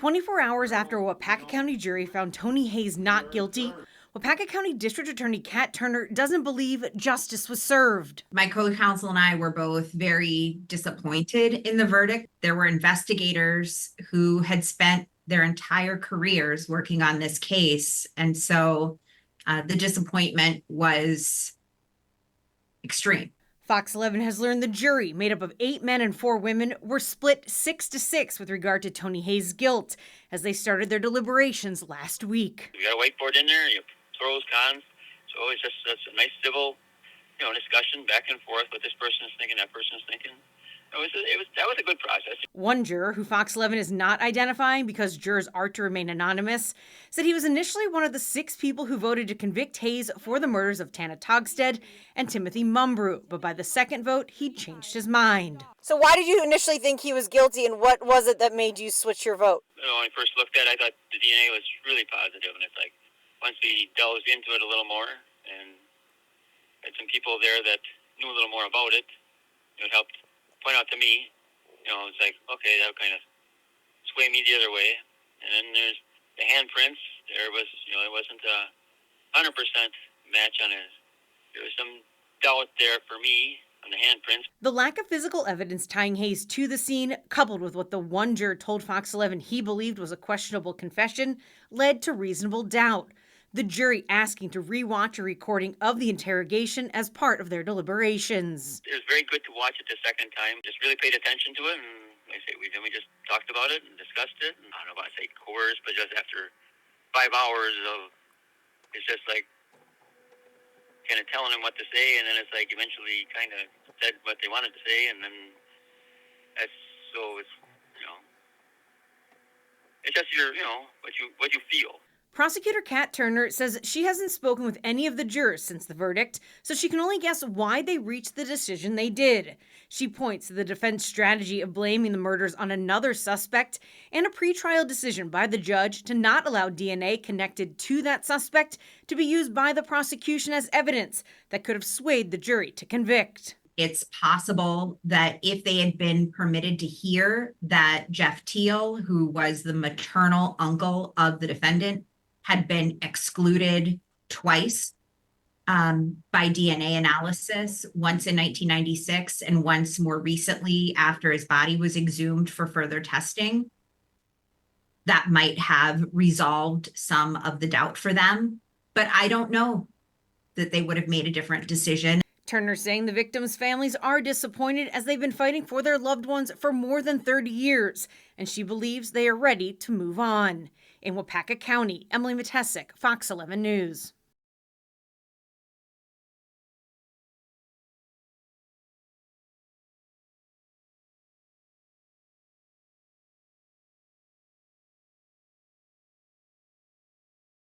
24 hours after a Waupaca County jury found Tony Haase not guilty, Waupaca County District Attorney Kat Turner doesn't believe justice was served. My co-counsel and I were both very disappointed in the verdict. There were investigators who had spent their entire careers working on this case. And so the disappointment was extreme. Fox 11 has learned the jury, made up of 8 men and 4 women, were split 6-6 with regard to Tony Haase' guilt as they started their deliberations last week. You got a whiteboard in there, you have pros, cons, so it's just that's a nice civil, discussion back and forth. What this person is thinking, that person is thinking. That was a good process. One juror, who Fox 11 is not identifying because jurors are to remain anonymous, said he was initially one of the 6 people who voted to convict Haase for the murders of Tanna Togstad and Timothy Mumbrue, but by the second vote, he changed his mind. So why did you initially think he was guilty, and what was it that made you switch your vote? When I first looked at it, I thought the DNA was really positive, and it's like once we delved into it a little more and had some people there that knew a little more about it, it helped point out to me, it's like, okay, that would kind of sway me the other way. And then there's the handprints. There was, it wasn't a 100% match on it. There was some doubt there for me on the handprints. The lack of physical evidence tying Haase to the scene, coupled with what the one juror told Fox 11 he believed was a questionable confession, led to reasonable doubt. The jury asking to rewatch a recording of the interrogation as part of their deliberations. It was very good to watch it the second time. Just really paid attention to it, and like I say, we just talked about it and discussed it. And I don't know if I say coerced, but just after 5 hours of, it's just like kind of telling them what to say, and then it's like eventually kind of said what they wanted to say, and then that's so it's it's just what you feel. Prosecutor Kat Turner says she hasn't spoken with any of the jurors since the verdict, so she can only guess why they reached the decision they did. She points to the defense strategy of blaming the murders on another suspect and a pretrial decision by the judge to not allow DNA connected to that suspect to be used by the prosecution as evidence that could have swayed the jury to convict. It's possible that if they had been permitted to hear that Jeff Teal, who was the maternal uncle of the defendant, had been excluded twice by DNA analysis, once in 1996 and once more recently after his body was exhumed for further testing, that might have resolved some of the doubt for them. But I don't know that they would have made a different decision. Turner saying the victims' families are disappointed as they've been fighting for their loved ones for more than 30 years, and she believes they are ready to move on. In Waupaca County, Emily Matesic, Fox 11 News.